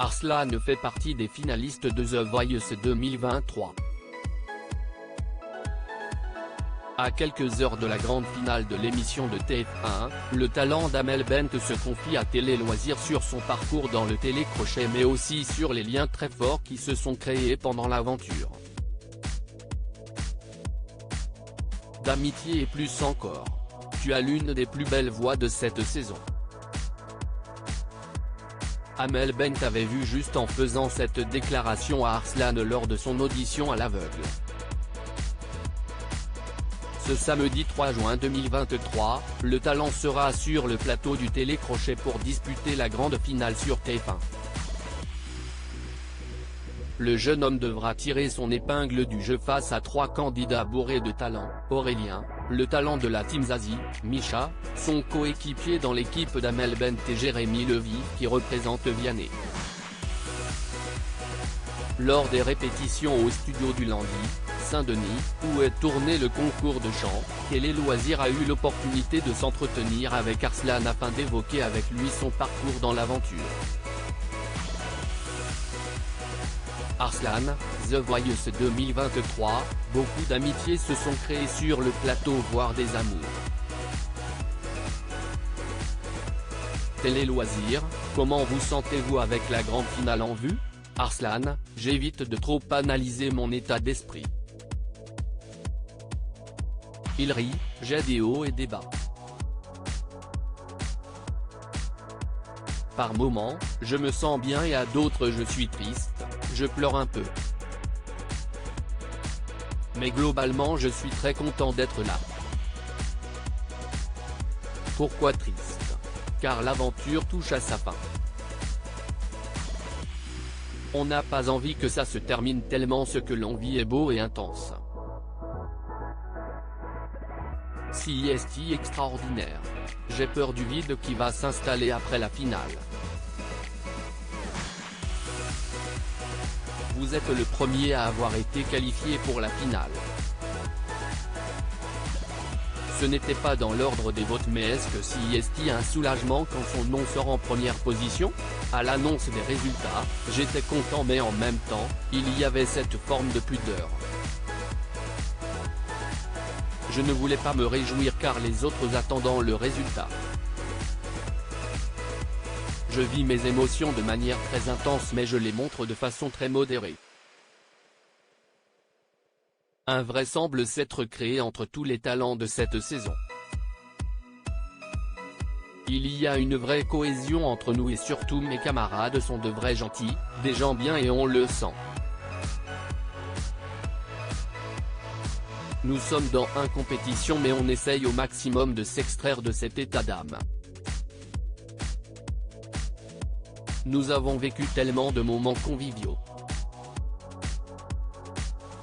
Arslan fait partie des finalistes de The Voice 2023. À quelques heures de la grande finale de l'émission de TF1, le talent d'Amel Bent se confie à Télé Loisirs sur son parcours dans le télécrochet mais aussi sur les liens très forts qui se sont créés pendant l'aventure. D'amitié et plus encore. Tu as l'une des plus belles voix de cette saison. Amel Bent avait vu juste en faisant cette déclaration à Arslan lors de son audition à l'aveugle. Ce samedi 3 juin 2023, le talent sera sur le plateau du télécrochet pour disputer la grande finale sur TF1. Le jeune homme devra tirer son épingle du jeu face à 3 candidats bourrés de talent: Aurélien, le talent de la Team Zazie, Misha, son coéquipier dans l'équipe d'Amel Bent et Jérémy Levy qui représente Vianney. Lors des répétitions au studio du Landy, Saint-Denis, où est tourné le concours de chant, Télé Loisirs a eu l'opportunité de s'entretenir avec Arslan afin d'évoquer avec lui son parcours dans l'aventure. Arslan, The Voice 2023, beaucoup d'amitiés se sont créées sur le plateau voire des amours. Télé Loisirs, comment vous sentez-vous avec la grande finale en vue? Arslan, j'évite de trop analyser mon état d'esprit. Il rit, j'ai des hauts et des bas. Par moments, je me sens bien et à d'autres je suis triste, je pleure un peu. Mais globalement je suis très content d'être là. Pourquoi triste? Car l'aventure touche à sa fin. On n'a pas envie que ça se termine tellement ce que l'on vit est beau et intense. CIST extraordinaire. J'ai peur du vide qui va s'installer après la finale. Vous êtes le premier à avoir été qualifié pour la finale. Ce n'était pas dans l'ordre des votes mais est-ce que CIST a un soulagement quand son nom sort en première position? À l'annonce des résultats, j'étais content mais en même temps, il y avait cette forme de pudeur. Je ne voulais pas me réjouir car les autres attendant le résultat. Je vis mes émotions de manière très intense mais je les montre de façon très modérée. Un vrai semble s'être créé entre tous les talents de cette saison. Il y a une vraie cohésion entre nous et surtout mes camarades sont de vrais gentils, des gens bien et on le sent. Nous sommes dans une compétition mais on essaye au maximum de s'extraire de cet état d'âme. Nous avons vécu tellement de moments conviviaux.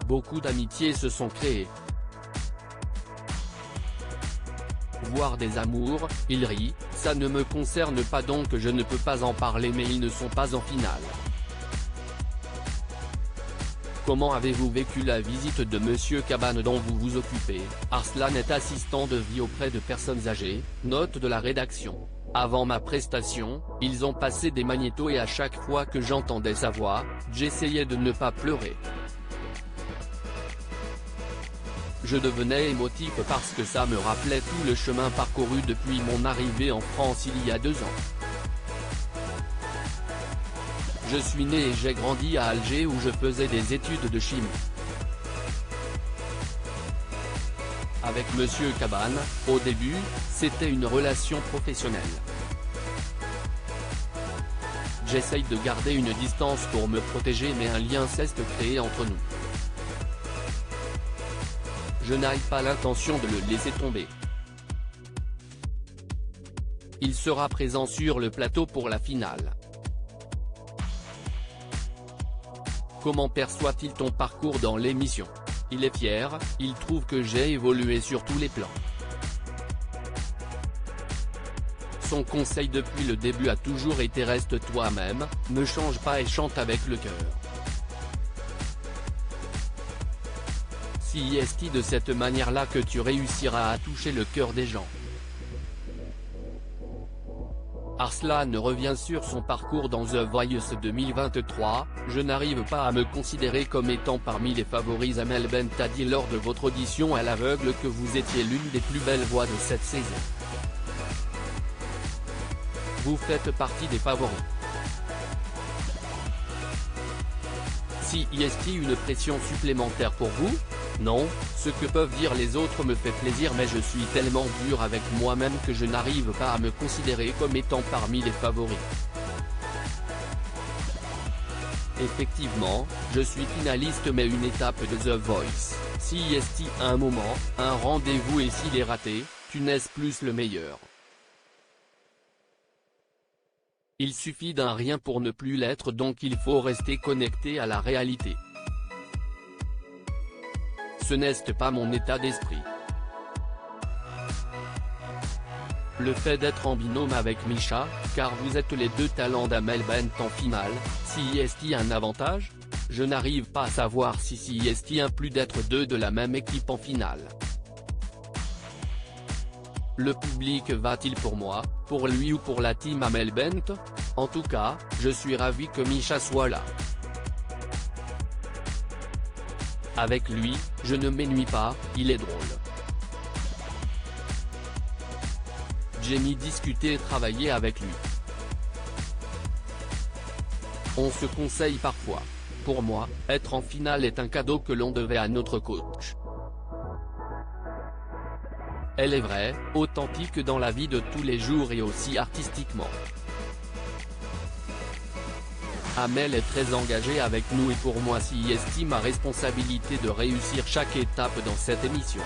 Beaucoup d'amitiés se sont créées. Voire des amours, il rit, ça ne me concerne pas donc je ne peux pas en parler mais ils ne sont pas en finale. Comment avez-vous vécu la visite de Monsieur Cabane dont vous vous occupez? Arslan est assistant de vie auprès de personnes âgées, note de la rédaction. Avant ma prestation, ils ont passé des magnétos et à chaque fois que j'entendais sa voix, j'essayais de ne pas pleurer. Je devenais émotif parce que ça me rappelait tout le chemin parcouru depuis mon arrivée en France il y a 2 ans. Je suis né et j'ai grandi à Alger où je faisais des études de chimie. Avec Monsieur Cabane, au début, c'était une relation professionnelle. J'essaye de garder une distance pour me protéger mais un lien s'est créé entre nous. Je n'ai pas l'intention de le laisser tomber. Il sera présent sur le plateau pour la finale. Comment perçoit-il ton parcours dans l'émission? Il est fier, il trouve que j'ai évolué sur tous les plans. Son conseil depuis le début a toujours été reste toi-même, ne change pas et chante avec le cœur. CIST de cette manière-là que tu réussiras à toucher le cœur des gens. Arslan revient sur son parcours dans The Voice 2023, « Je n'arrive pas à me considérer comme étant parmi les favoris. Amel Bent a dit lors de votre audition à l'aveugle que vous étiez l'une des plus belles voix de cette saison. Vous faites partie des favoris. Si est-il une pression supplémentaire pour vous? Non, ce que peuvent dire les autres me fait plaisir, mais je suis tellement dur avec moi-même que je n'arrive pas à me considérer comme étant parmi les favoris. Effectivement, je suis finaliste, mais une étape de The Voice, si est-il un moment, un rendez-vous, et s'il est raté, tu n'es plus le meilleur. Il suffit d'un rien pour ne plus l'être, donc il faut rester connecté à la réalité. Ce n'est pas mon état d'esprit. Le fait d'être en binôme avec Misha, car vous êtes les deux talents d'Amel Bent en finale, si est-il un avantage? Je n'arrive pas à savoir si est-il un plus d'être deux de la même équipe en finale. Le public va-t-il pour moi, pour lui ou pour la team Amel Bent? En tout cas, je suis ravi que Misha soit là. Avec lui, je ne m'ennuie pas, il est drôle. J'aime discuter et travailler avec lui. On se conseille parfois. Pour moi, être en finale est un cadeau que l'on devait à notre coach. Elle est vraie, authentique dans la vie de tous les jours et aussi artistiquement. Amel est très engagée avec nous et pour moi si est ma responsabilité de réussir chaque étape dans cette émission.